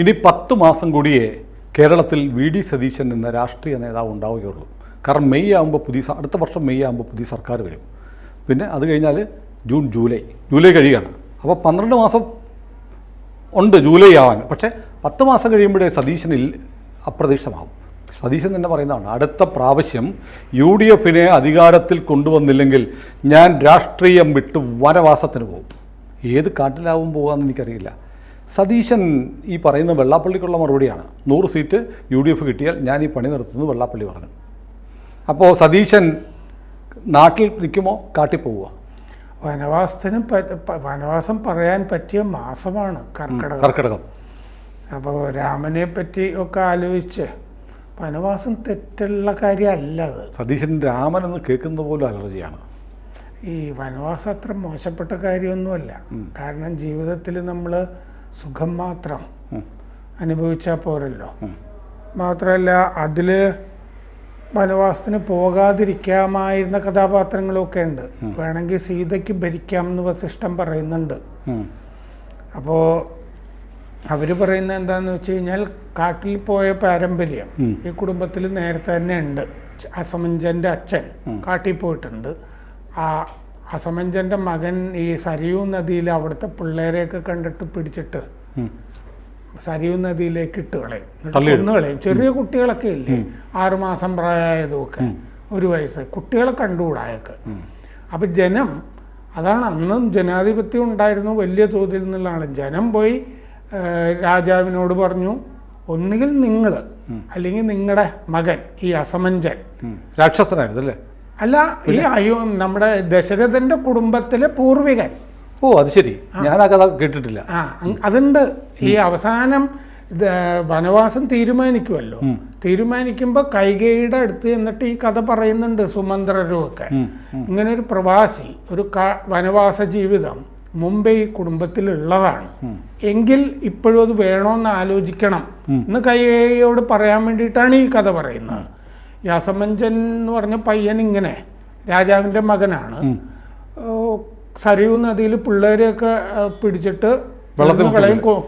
ഇനി 10 മാസം കൂടിയേ കേരളത്തിൽ വി ഡി സതീശൻ എന്ന രാഷ്ട്രീയ നേതാവ് ഉണ്ടാവുകയുള്ളൂ. കാരണം മെയ് ആകുമ്പോൾ അടുത്ത വർഷം മെയ് ആകുമ്പോൾ പുതിയ സർക്കാർ വരും. പിന്നെ അത് കഴിഞ്ഞാൽ ജൂൺ ജൂലൈ കഴിയുകയാണ്. അപ്പോൾ 12 മാസം ഉണ്ട് ജൂലൈ ആവാൻ. പക്ഷേ 10 മാസം കഴിയുമ്പോഴേ സതീശനിൽ അപ്രതീക്ഷിതമാകും. സതീശൻ തന്നെ പറയുന്നതാണ്, അടുത്ത പ്രാവശ്യം UDF അധികാരത്തിൽ കൊണ്ടുവന്നില്ലെങ്കിൽ ഞാൻ രാഷ്ട്രീയം വിട്ട് വനവാസത്തിന് പോകും. ഏത് കാട്ടിലാവും പോകാമെന്ന് എനിക്കറിയില്ല. സതീശൻ ഈ പറയുന്ന വെള്ളാപ്പള്ളിക്കുള്ള മറുപടിയാണ്. 100 സീറ്റ് UDF കിട്ടിയാൽ ഞാൻ ഈ പണി നിർത്തുന്നു വെള്ളാപ്പള്ളി പറഞ്ഞു. അപ്പോൾ സതീശൻ നാട്ടിൽ നിൽക്കുമോ കാട്ടിൽ പോവുക? വനവാസം പറയാൻ പറ്റിയ മാസമാണ് കർക്കിടകം. അപ്പോൾ രാമനെ പറ്റി ഒക്കെ ആലോചിച്ച് വനവാസം തെറ്റുള്ള കാര്യമല്ല അത്. സതീശൻ രാമൻ എന്ന് കേൾക്കുന്ന പോലും അലർജിയാണ്. ഈ വനവാസം അത്ര മോശപ്പെട്ട കാര്യമൊന്നുമല്ല. കാരണം ജീവിതത്തിൽ നമ്മൾ സുഖം മാത്രം അനുഭവിച്ചാൽ പോരല്ലോ. മാത്രമല്ല അതിൽ വനവാസത്തിന് പോകാതിരിക്കാമായിരുന്ന കഥാപാത്രങ്ങളൊക്കെ ഉണ്ട്. വേണമെങ്കിൽ സീതയ്ക്ക് ഭരിക്കാമെന്ന് വസിഷ്ഠൻ പറയുന്നുണ്ട്. അപ്പോൾ അവർ പറയുന്നത് എന്താണെന്ന് വെച്ച് കഴിഞ്ഞാൽ കാട്ടിൽ പോയ പാരമ്പര്യം ഈ കുടുംബത്തിൽ നേരത്തെ തന്നെ ഉണ്ട്. അസമഞ്ജൻ്റെ അച്ഛൻ കാട്ടിൽ പോയിട്ടുണ്ട്. ആ അസമഞ്ജൻ്റെ മകൻ ഈ സരയൂ നദിയിൽ അവിടുത്തെ പിള്ളേരെയൊക്കെ കണ്ടിട്ട് പിടിച്ചിട്ട് സരയൂ നദിയിലേക്ക് ഇട്ട് കളയും, കൊന്നുകളയും. ചെറിയ കുട്ടികളൊക്കെ ഇല്ലേ, 6 മാസം പ്രായമായതുമൊക്കെ, 1 വയസ്സ് കുട്ടികളെ കണ്ടുകൂടായൊക്കെ. അപ്പം ജനം, അതാണ് അന്നും ജനാധിപത്യം ഉണ്ടായിരുന്നു വലിയ തോതിൽ നിന്നുള്ളതാണ്. ജനം പോയി രാജാവിനോട് പറഞ്ഞു, ഒന്നുകിൽ നിങ്ങൾ അല്ലെങ്കിൽ നിങ്ങളുടെ മകൻ ഈ അസമഞ്ജൻ രാക്ഷസനായിരുന്നു അല്ലേ? അല്ല, ഈ നമ്മുടെ ദശരഥന്റെ കുടുംബത്തിലെ പൂർവികൻ. ഓ അത് ശരി, ഞാൻ ആ കഥ കേട്ടിട്ടില്ല. അതുണ്ട്. ഈ അവസാനം വനവാസം തീരുമാനിക്കുമല്ലോ, തീരുമാനിക്കുമ്പോൾ കൈകേയിയുടെ അടുത്ത് എന്നിട്ട് ഈ കഥ പറയുന്നുണ്ട് സുമന്ത്രരും ഒക്കെ. ഇങ്ങനെ ഒരു പ്രവാസി ഒരു വനവാസ ജീവിതം മുമ്പേ ഈ കുടുംബത്തിലുള്ളതാണ് എങ്കിൽ ഇപ്പോഴും അത് വേണോന്ന് ആലോചിക്കണം എന്ന് കൈകേയിയോട് പറയാൻ വേണ്ടിയിട്ടാണ് ഈ കഥ പറയുന്നത്. ഈ അസമഞ്ജൻ എന്ന് പറഞ്ഞ പയ്യൻ ഇങ്ങനെ രാജാവിൻ്റെ മകനാണ്. സരയൂ നദിയിൽ പിള്ളേരെയൊക്കെ പിടിച്ചിട്ട്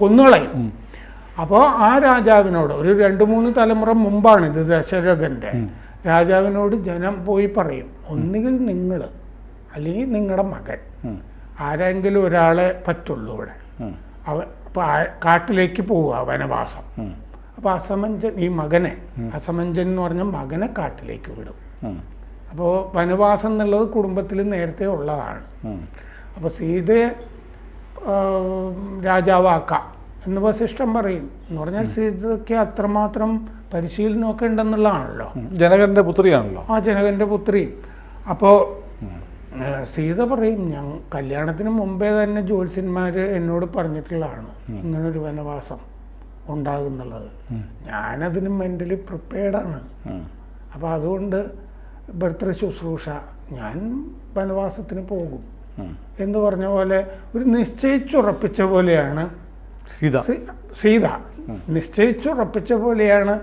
കൊന്നുകളയും. അപ്പോൾ ആ രാജാവിനോട് ഒരു 2-3 തലമുറ മുമ്പാണ് ഇത്, ദശരഥൻ്റെ രാജാവിനോട് ജനം പോയി പറയും, ഒന്നുകിൽ നിങ്ങൾ അല്ലെങ്കിൽ നിങ്ങളുടെ മകൻ, ആരെങ്കിലും ഒരാളെ പറ്റുള്ളൂ ഇവിടെ. അപ്പോൾ കാട്ടിലേക്ക് പോവുക വനവാസം. അപ്പോൾ അസമഞ്ജൻ ഈ മകനെ, അസമഞ്ജൻ എന്ന് പറഞ്ഞ മകനെ കാട്ടിലേക്ക് വിടും. അപ്പോൾ വനവാസം എന്നുള്ളത് കുടുംബത്തിൽ നേരത്തെ ഉള്ളതാണ്. അപ്പോൾ സീതയെ രാജാവാക്കാം എന്ന് വസിഷ്ഠൻ പറയും. എന്ന് പറഞ്ഞാൽ സീതയ്ക്ക് അത്രമാത്രം പരിശീലനമൊക്കെ ഉണ്ടെന്നുള്ളതാണല്ലോ. ജനകന്റെ പുത്രിയാണല്ലോ. ആ ജനകന്റെ പുത്രി. അപ്പോൾ സീത പറയും, ഞാൻ കല്യാണത്തിന് മുമ്പേ തന്നെ ജ്യോത്സ്യന്മാർ എന്നോട് പറഞ്ഞിട്ടുള്ളതാണ് ഇങ്ങനൊരു വനവാസം ഉണ്ടാകുന്നുള്ളത്. ഞാനതിന് മെൻ്റലി പ്രിപ്പയർഡാണ്. അപ്പോൾ അതുകൊണ്ട് ഭർത്തൃ ശുശ്രൂഷ, ഞാൻ വനവാസത്തിന് പോകും എന്ന് പറഞ്ഞ പോലെ ഒരു നിശ്ചയിച്ചുറപ്പിച്ച പോലെയാണ് സീത നിശ്ചയിച്ചുറപ്പിച്ച പോലെയാണ്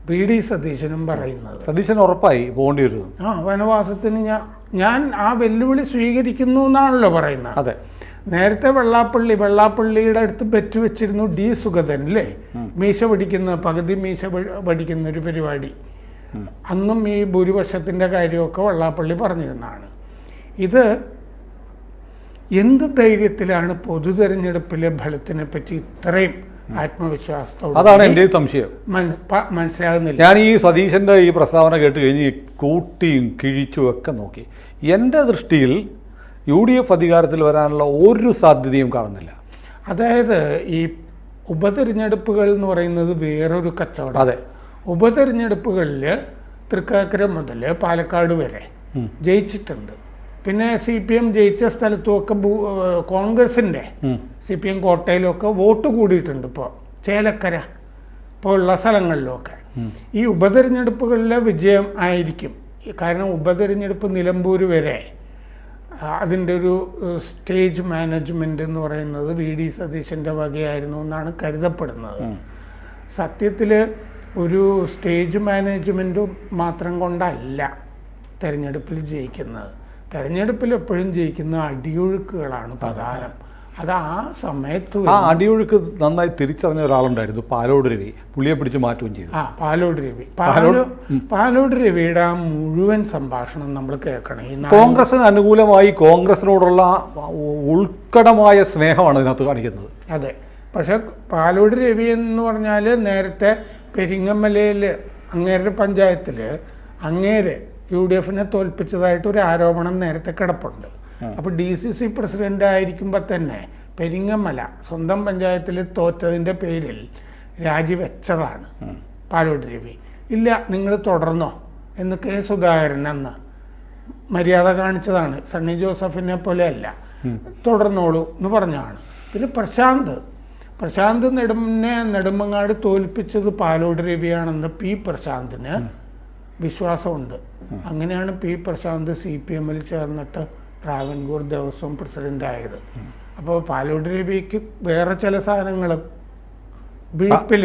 വി.ഡി. സതീശനും പറയുന്നത്. സതീശൻ ഉറപ്പായി പോകേണ്ടി വരുന്നു. വനവാസത്തിന് ഞാൻ ആ വെല്ലുവിളി സ്വീകരിക്കുന്നു എന്നാണല്ലോ പറയുന്നത്. അതെ. നേരത്തെ വെള്ളാപ്പള്ളിയുടെ അടുത്ത് ബെറ്റ് വെച്ചിരുന്നു ഡി സുഗതൻ അല്ലേ, മീശ പഠിക്കുന്ന പകുതി മീശ പഠിക്കുന്ന ഒരു പരിപാടി. അന്നും ഈ ഭൂരിപക്ഷത്തിൻ്റെ കാര്യമൊക്കെ വെള്ളാപ്പള്ളി പറഞ്ഞിരുന്നതാണ്. ഇത് എന്ത് ധൈര്യത്തിലാണ് പൊതു തെരഞ്ഞെടുപ്പിലെ ഫലത്തിനെ പറ്റി ഇത്രയും ആത്മവിശ്വാസത്തോടെ, അതാണ് എൻ്റെ സംശയം, മനസ്സിലാകുന്നില്ല. ഞാൻ ഈ സതീശൻ്റെ ഈ പ്രസ്താവന കേട്ട് കഴിഞ്ഞ് കൂട്ടിയും കിഴിച്ചും ഒക്കെ നോക്കി. എൻ്റെ ദൃഷ്ടിയിൽ UDF അധികാരത്തിൽ വരാനുള്ള ഒരു സാധ്യതയും കാണുന്നില്ല. അതായത് ഈ ഉപതെരഞ്ഞെടുപ്പുകൾ എന്ന് പറയുന്നത് വേറൊരു കച്ചവടം. അതെ, ഉപതെരഞ്ഞെടുപ്പുകളിൽ തൃക്കാക്കര മുതൽ പാലക്കാട് വരെ ജയിച്ചിട്ടുണ്ട്. പിന്നെ CPM ജയിച്ച സ്ഥലത്തുമൊക്കെ കോൺഗ്രസിൻ്റെ CPM കോട്ടയിലൊക്കെ വോട്ട് കൂടിയിട്ടുണ്ട്. ഇപ്പോൾ ചേലക്കര ഇപ്പോൾ ഉള്ള സ്ഥലങ്ങളിലൊക്കെ ഈ ഉപതെരഞ്ഞെടുപ്പുകളിലെ വിജയം ആയിരിക്കും. കാരണം ഉപതെരഞ്ഞെടുപ്പ് നിലമ്പൂർ വരെ അതിൻ്റെ ഒരു സ്റ്റേജ് മാനേജ്മെൻറ്റ് എന്ന് പറയുന്നത് വി.ഡി. സതീശൻ്റെ വകയായിരുന്നു എന്നാണ് കരുതപ്പെടുന്നത്. സത്യത്തിൽ ഒരു സ്റ്റേജ് മാനേജ്മെൻറ്റും മാത്രം കൊണ്ടല്ല തെരഞ്ഞെടുപ്പിൽ ജയിക്കുന്നത്. തെരഞ്ഞെടുപ്പിൽ എപ്പോഴും ജയിക്കുന്ന അടിയൊഴുക്കുകളാണ് പ്രധാനം. അത് ആ സമയത്ത് ആ അടിയൊഴുക്ക് നന്നായി തിരിച്ചറിഞ്ഞ ഒരാളുണ്ടായിരുന്നു, പാലോട് രവി. പുള്ളിയെ പിടിച്ച് മാറ്റുകയും ചെയ്തു. പാലോട് രവി. പാലോട് രവിയുടെ ആ മുഴുവൻ സംഭാഷണം നമ്മൾ കേൾക്കണം. ഈ കോൺഗ്രസിന് അനുകൂലമായി കോൺഗ്രസിനോടുള്ള ഉൾക്കടമായ സ്നേഹമാണ് ഇതിനകത്ത് കാണിക്കുന്നത്. അതെ. പക്ഷെ പാലോട് രവി എന്ന് പറഞ്ഞാൽ നേരത്തെ പെരിങ്ങമലയിൽ അങ്ങേരുടെ പഞ്ചായത്തിൽ അങ്ങേര് UDF തോൽപ്പിച്ചതായിട്ട് ഒരു ആരോപണം നേരത്തെ കിടപ്പുണ്ട്. അപ്പോൾ DCC പ്രസിഡന്റ് ആയിരിക്കുമ്പോൾ തന്നെ പെരിങ്ങമല സ്വന്തം പഞ്ചായത്തിൽ തോറ്റതിൻ്റെ പേരിൽ രാജിവെച്ചതാണ് പാലോട് രവി. ഇല്ല, നിങ്ങൾ തുടർന്നോ എന്ന് K. സുധാകരൻ അന്ന് മര്യാദ കാണിച്ചതാണ്. സണ്ണി ജോസഫിനെ പോലെയല്ല, തുടർന്നോളൂ എന്ന് പറഞ്ഞാണ്. പിന്നെ പ്രശാന്ത് നെടുമങ്ങാട് തോൽപ്പിച്ചത് പാലോട് രവിയാണെന്ന് P. പ്രശാന്തിന് വിശ്വാസമുണ്ട്. അങ്ങനെയാണ് P. പ്രശാന്ത് CPM ചേർന്നിട്ട് ട്രാവൻകൂർ ദേവസ്വം പ്രസിഡൻ്റായത്. അപ്പോൾ പാലോട് രവിക്ക് വേറെ ചില സാധനങ്ങൾ വീട്ടിൽ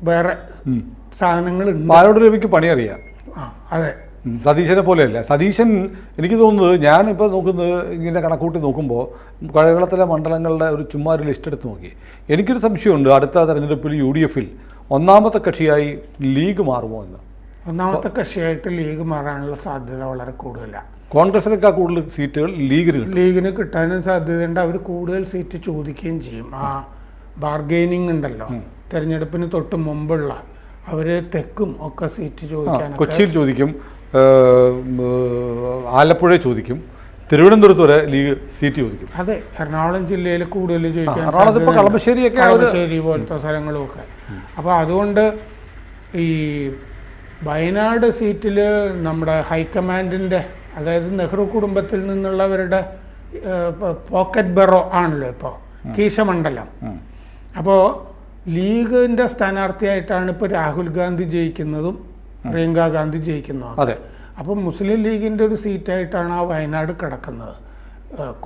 വേറെ സാധനങ്ങളുണ്ട്. പാലോട് രവിക്ക് പണിയറിയാം. അതെ. സതീശനെ പോലെയല്ല. സതീശൻ എനിക്ക് തോന്നുന്നത്, ഞാനിപ്പോൾ നോക്കുന്നത് ഇങ്ങനെ കണക്കൂട്ടി നോക്കുമ്പോൾ കേരളത്തിലെ മണ്ഡലങ്ങളുടെ ഒരു ചുമ്മാ ഒരു ലിസ്റ്റ് എടുത്ത് നോക്കി. എനിക്കൊരു സംശയമുണ്ട്, അടുത്ത തെരഞ്ഞെടുപ്പിൽ UDF ഒന്നാമത്തെ കക്ഷിയായി ലീഗ് മാറുമോ എന്ന്. ഒന്നാമത്തെ കക്ഷിയായിട്ട് ലീഗ് മാറാനുള്ള സാധ്യത വളരെ കൂടുതലാണ്. കോൺഗ്രസിനേക്കാൾ കൂടുതൽ സീറ്റുകൾ ലീഗിന് കിട്ടാനും സാധ്യതയുണ്ട്. അവർ കൂടുതൽ സീറ്റ് ചോദിക്കുകയും ചെയ്യും. ആ ബാർഗെയിനിങ് ഉണ്ടല്ലോ, തെരഞ്ഞെടുപ്പിന് തൊട്ട് മുമ്പുള്ള അവർ തെക്കും ഒക്കെ സീറ്റ് ചോദിക്കാൻ. കൊച്ചിയിൽ ചോദിക്കും, ആലപ്പുഴ ചോദിക്കും, തിരുവനന്തപുരത്ത് വരെ ലീഗ് സീറ്റ് ചോദിക്കും. അതെ, എറണാകുളം ജില്ലയിൽ കൂടുതൽ ചോദിക്കാൻ, കളമശ്ശേരി പോലത്തെ സ്ഥലങ്ങളും ഒക്കെ. അപ്പോൾ അതുകൊണ്ട് ഈ വയനാട് സീറ്റിൽ നമ്മുടെ ഹൈക്കമാൻഡിൻ്റെ, അതായത് നെഹ്റു കുടുംബത്തിൽ നിന്നുള്ളവരുടെ പോക്കറ്റ് ബെറോ ആണല്ലോ ഇപ്പോൾ കീശമണ്ഡലം. അപ്പോൾ ലീഗിൻ്റെ സ്ഥാനാർത്ഥിയായിട്ടാണ് ഇപ്പോൾ രാഹുൽ ഗാന്ധി ജയിക്കുന്നതും പ്രിയങ്ക ഗാന്ധി ജയിക്കുന്നതും. അതെ. അപ്പോൾ മുസ്ലിം ലീഗിൻ്റെ ഒരു സീറ്റായിട്ടാണ് ആ വയനാട് കിടക്കുന്നത്.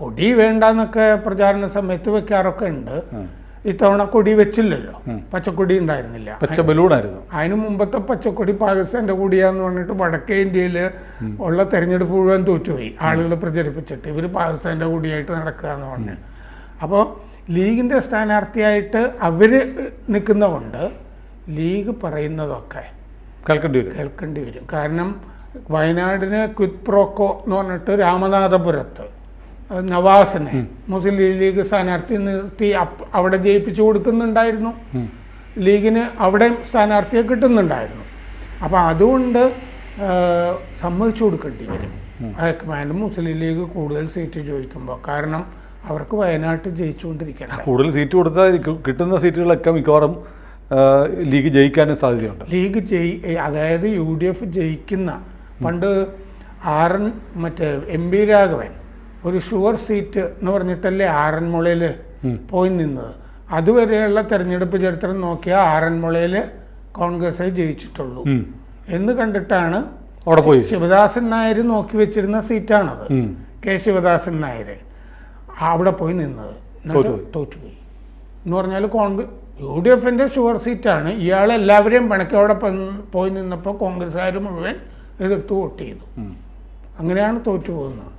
കൊടി വേണ്ടെന്നൊക്കെ പ്രചാരണ സമയത്ത് വെക്കാറൊക്കെ ഉണ്ട്. ഇത്തവണ കൊടി വെച്ചില്ലല്ലോ, പച്ചക്കൊടി ഉണ്ടായിരുന്നില്ല, പച്ച ബലൂണായിരുന്നു. അതിന് മുമ്പത്തെ പച്ചക്കൊടി പാകിസ്ഥാൻ്റെ കൂടിയാന്ന് പറഞ്ഞിട്ട് വടക്കേ ഇന്ത്യയിൽ ഉള്ള തെരഞ്ഞെടുപ്പ് മുഴുവൻ തോറ്റുപോയി ആളുകൾ പ്രചരിപ്പിച്ചിട്ട്. ഇവർ പാകിസ്ഥാൻ്റെ കൂടിയായിട്ട് നടക്കുക എന്ന് പറഞ്ഞു. അപ്പോൾ ലീഗിൻ്റെ സ്ഥാനാർത്ഥിയായിട്ട് അവർ നിൽക്കുന്നതുകൊണ്ട് ലീഗ് പറയുന്നതൊക്കെ കേൾക്കേണ്ടി വരും. കാരണം വയനാടിന് ക്വിറ്റ് പ്രോക്കോ എന്ന് പറഞ്ഞിട്ട് രാമനാഥപുരത്ത് നവാസിനെ മുസ്ലിം ലീഗ് സ്ഥാനാർത്ഥി നിർത്തി അവിടെ ജയിപ്പിച്ചു കൊടുക്കുന്നുണ്ടായിരുന്നു. ലീഗിന് അവിടെ സ്ഥാനാർത്ഥിയെ കിട്ടുന്നുണ്ടായിരുന്നു. അപ്പോൾ അതുകൊണ്ട് സമ്മതിച്ചു കൊടുക്കേണ്ടി വരും ഹൈക്കമാൻഡ് മുസ്ലിം ലീഗ് കൂടുതൽ സീറ്റ് ചോദിക്കുമ്പോൾ. കാരണം അവർക്ക് വയനാട്ടിൽ ജയിച്ചുകൊണ്ടിരിക്കണം. കൂടുതൽ സീറ്റ് കൊടുത്താൽ കിട്ടുന്ന സീറ്റുകളൊക്കെ മിക്കവാറും ലീഗ് ജയിക്കാനും സാധ്യതയുണ്ട്. അതായത് UDF ജയിക്കുന്ന പണ്ട് മറ്റേ MP രാഘവൻ ഒരു ഷുവർ സീറ്റ് എന്ന് പറഞ്ഞിട്ടല്ലേ ആറന്മുളയിൽ പോയി നിന്നത്. അതുവരെയുള്ള തെരഞ്ഞെടുപ്പ് ചരിത്രം നോക്കിയാൽ ആറന്മുളയിൽ കോൺഗ്രസ് ജയിച്ചിട്ടുള്ളൂ എന്ന് കണ്ടിട്ടാണ് അവിടെ പോയി ശിവദാസൻ നായർ നോക്കി വെച്ചിരുന്ന സീറ്റാണത്. K. ശിവദാസൻ നായർ അവിടെ പോയി നിന്നത്, തോറ്റുപോയി എന്ന് പറഞ്ഞാൽ UDF ഷുവർ സീറ്റാണ്. ഇയാളെല്ലാവരെയും പണക്കോടെ പോയി നിന്നപ്പോൾ കോൺഗ്രസ്സുകാർ മുഴുവൻ എതിർത്ത് വോട്ട് ചെയ്തു. അങ്ങനെയാണ് തോറ്റുപോകുന്നത്.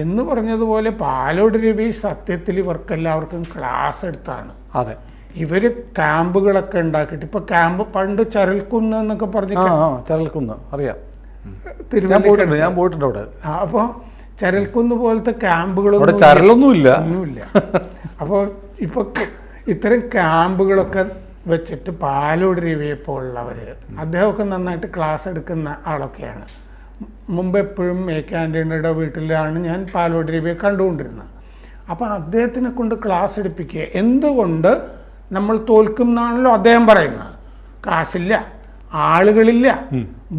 എന്ന് പറഞ്ഞതുപോലെ പാലോട് രവി സത്യത്തിൽ ഇവർക്കെല്ലാവർക്കും ക്ലാസ് എടുത്താണ്. അതെ. ഇവർ ക്യാമ്പുകളൊക്കെ ഉണ്ടാക്കിയിട്ട്, ഇപ്പൊ ക്യാമ്പ് പണ്ട് ചരൽക്കുന്ന് എന്നൊക്കെ പറഞ്ഞ ചരൽക്കുന്ന് അറിയാം, ഞാൻ പോയിട്ടുണ്ട് അവിടെ. അപ്പോൾ ചരൽക്കുന്ന് പോലത്തെ ക്യാമ്പുകളൊന്നും ചരലൊന്നുമില്ല. അപ്പോൾ ഇപ്പൊ ഇത്തരം ക്യാമ്പുകളൊക്കെ വെച്ചിട്ട് പാലോട് രവിയെ പോലുള്ളവർ, അദ്ദേഹമൊക്കെ നന്നായിട്ട് ക്ലാസ് എടുക്കുന്ന ആളൊക്കെയാണ്. മുമ്പ് എപ്പോഴും AK ആൻ്റണിയുടെ വീട്ടിലാണ് ഞാൻ പാലോട് രവിയെ കണ്ടുകൊണ്ടിരുന്നത്. അപ്പോൾ അദ്ദേഹത്തിനെ കൊണ്ട് ക്ലാസ് എടുപ്പിക്കുക. എന്തുകൊണ്ട് നമ്മൾ തോൽക്കും എന്നാണല്ലോ അദ്ദേഹം പറയുന്നത്. കാശില്ല, ആളുകളില്ല,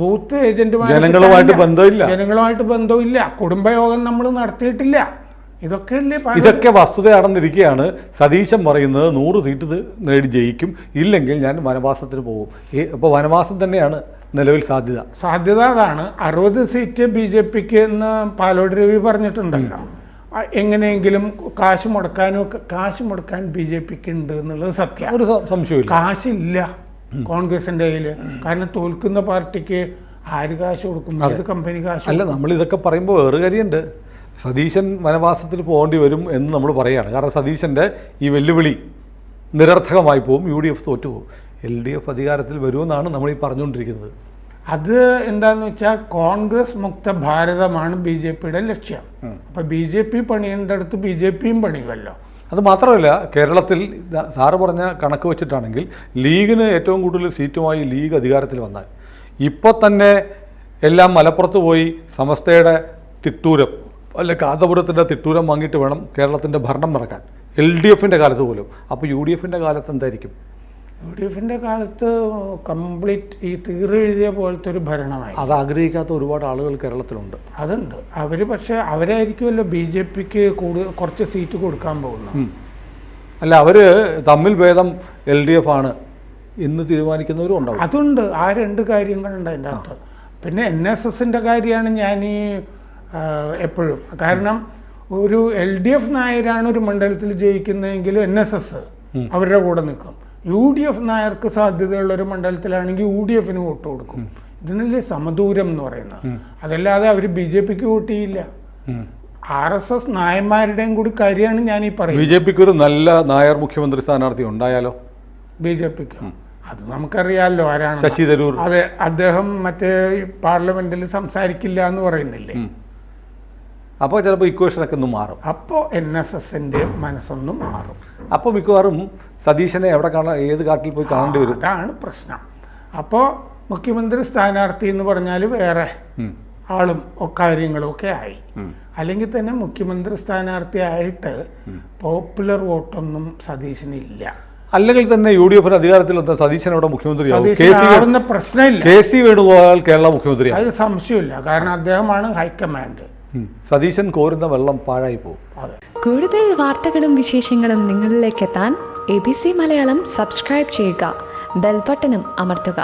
ബൂത്ത് ഏജന്റുമാരുമായിട്ട് ബന്ധമില്ല, കുടുംബയോഗം നമ്മൾ നടത്തിയിട്ടില്ല. ഇതൊക്കെ വസ്തുതയാണെന്നിരിക്കുകയാണ് സതീശൻ പറയുന്നത്. 100 സീറ്റ് നേടി ജയിക്കും, ഇല്ലെങ്കിൽ ഞാൻ വനവാസത്തിന് പോകും. അപ്പോൾ വനവാസം തന്നെയാണ് നിലവിൽ സാധ്യത. അതാണ്. 60 സീറ്റ് BJPക്ക് എന്ന് പാലോട് രവി പറഞ്ഞിട്ടുണ്ടല്ലോ. എങ്ങനെയെങ്കിലും കാശ് മുടക്കാൻ BJPക്ക് ഉണ്ട് എന്നുള്ളത് സത്യം, ഒരു സംശയമില്ല. കാശില്ല കോൺഗ്രസിൻ്റെ കയ്യിൽ. കാരണം തോൽക്കുന്ന പാർട്ടിക്ക് ആര് കാശ് കൊടുക്കും? ഏത് കമ്പനി കാശ്? അല്ല, നമ്മൾ ഇതൊക്കെ പറയുമ്പോൾ വേറെ കാര്യമുണ്ട്. സതീശൻ വനവാസത്തിൽ പോകേണ്ടി വരും എന്ന് നമ്മൾ പറയുകയാണ്. കാരണം സതീശൻ്റെ ഈ വെല്ലുവിളി നിരർത്ഥകമായി പോകും, UDF തോറ്റുപോകും. LDF അധികാരത്തിൽ വരുമെന്നാണ് നമ്മൾ ഈ പറഞ്ഞുകൊണ്ടിരിക്കുന്നത്. അത് എന്താണെന്ന് വെച്ചാൽ കോൺഗ്രസ് മുക്ത ഭാരതമാണ് BJPയുടെ ലക്ഷ്യം. അപ്പം BJP പണിയേണ്ടടുത്ത് BJPയും പണിയുമല്ലോ. അത് മാത്രമല്ല, കേരളത്തിൽ സാറ് പറഞ്ഞ കണക്ക് വെച്ചിട്ടാണെങ്കിൽ ലീഗിന് ഏറ്റവും കൂടുതൽ സീറ്റുമായി ലീഗ് അധികാരത്തിൽ വന്നാൽ ഇപ്പോൾ തന്നെ എല്ലാം മലപ്പുറത്ത് പോയി സമസ്തയുടെ തിട്ടൂരം അല്ല കാന്തപുരത്തിൻ്റെ തിട്ടൂരം വാങ്ങിയിട്ട് വേണം കേരളത്തിൻ്റെ ഭരണം നടക്കാൻ, LDFൻ്റെ കാലത്ത് പോലും. അപ്പോൾ UDFൻ്റെ കാലത്ത് എന്തായിരിക്കും? UDFൻ്റെ കാലത്ത് കംപ്ലീറ്റ് ഈ തീരെഴുതിയ പോലത്തെ ഒരു ഭരണമായി. അത് ആഗ്രഹിക്കാത്ത ഒരുപാട് ആളുകൾ കേരളത്തിലുണ്ട്. അതുണ്ട്. അവർ പക്ഷേ അവരായിരിക്കുമല്ലോ BJPക്ക് കുറച്ച് സീറ്റ് കൊടുക്കാൻ പോകുന്നത്. അല്ല, അവർ തമ്മിൽ ഭേദം LDF ആണ് എന്ന് തീരുമാനിക്കുന്നവരും ഉണ്ടാവും. അതുണ്ട്. ആ രണ്ട് കാര്യങ്ങളുണ്ട് അതിൻ്റെ അകത്ത്. പിന്നെ NSSൻ്റെ കാര്യമാണ് ഞാൻ ഈ എപ്പോഴും, കാരണം ഒരു LDF നായരാണ് ഒരു മണ്ഡലത്തിൽ ജയിക്കുന്നതെങ്കിലും NSS അവരുടെ കൂടെ നിൽക്കും. UDF നായർക്ക് സാധ്യതയുള്ള ഒരു മണ്ഡലത്തിലാണെങ്കിൽ UDFന് വോട്ട് കൊടുക്കും. ഇതിനല്ലേ സമദൂരം എന്ന് പറയുന്നത്. അതല്ലാതെ അവർ BJPക്ക് വോട്ട് ചെയ്യില്ല. RSS നായന്മാരുടെയും കൂടി കാര്യമാണ് ഞാൻ ഈ പറയുന്നത്. BJPക്ക് ഒരു നല്ല നായർ മുഖ്യമന്ത്രി സ്ഥാനാർത്ഥി ഉണ്ടായാലോ? BJPക്ക് അത് നമുക്കറിയാമല്ലോ ആരാണ്. ശശി തരൂർ. അതെ, അദ്ദേഹം മറ്റേ പാർലമെന്റിൽ സംസാരിക്കില്ല എന്ന് പറയുന്നില്ലേ. അപ്പോൾ ചിലപ്പോൾ ഇക്വേഷനൊക്കെ ഒന്ന് മാറും. അപ്പോൾ NSSൻ്റെ മനസ്സൊന്നും മാറും. അപ്പോൾ മിക്കവാറും സതീശനെ എവിടെ കാണാൻ, ഏത് കാട്ടിൽ പോയി കാണേണ്ടി വരും. അതാണ് പ്രശ്നം. അപ്പോൾ മുഖ്യമന്ത്രി സ്ഥാനാർത്ഥി എന്ന് പറഞ്ഞാൽ വേറെ ആളും കാര്യങ്ങളും ഒക്കെ ആയി. അല്ലെങ്കിൽ തന്നെ മുഖ്യമന്ത്രി സ്ഥാനാർത്ഥി ആയിട്ട് പോപ്പുലർ വോട്ടൊന്നും സതീശനില്ല. അല്ലെങ്കിൽ തന്നെ UDFന് അധികാരത്തിൽ വന്ന സതീശനോടെ മുഖ്യമന്ത്രിയാവും. പ്രശ്നമില്ല. KC വേണുഗോപാൽ കേരള മുഖ്യമന്ത്രിയാണ്. അത് സംശയമില്ല. കാരണം അദ്ദേഹമാണ് ഹൈക്കമാൻഡ്. സതീശൻ കോരുന്ന വെള്ളം പാഴായി പോകും. കൂടുതൽ വാർത്തകളും വിശേഷങ്ങളും നിങ്ങളിലേക്ക് എത്താൻ ABC മലയാളം സബ്സ്ക്രൈബ് ചെയ്യുക, ബെൽ ബട്ടണും അമർത്തുക.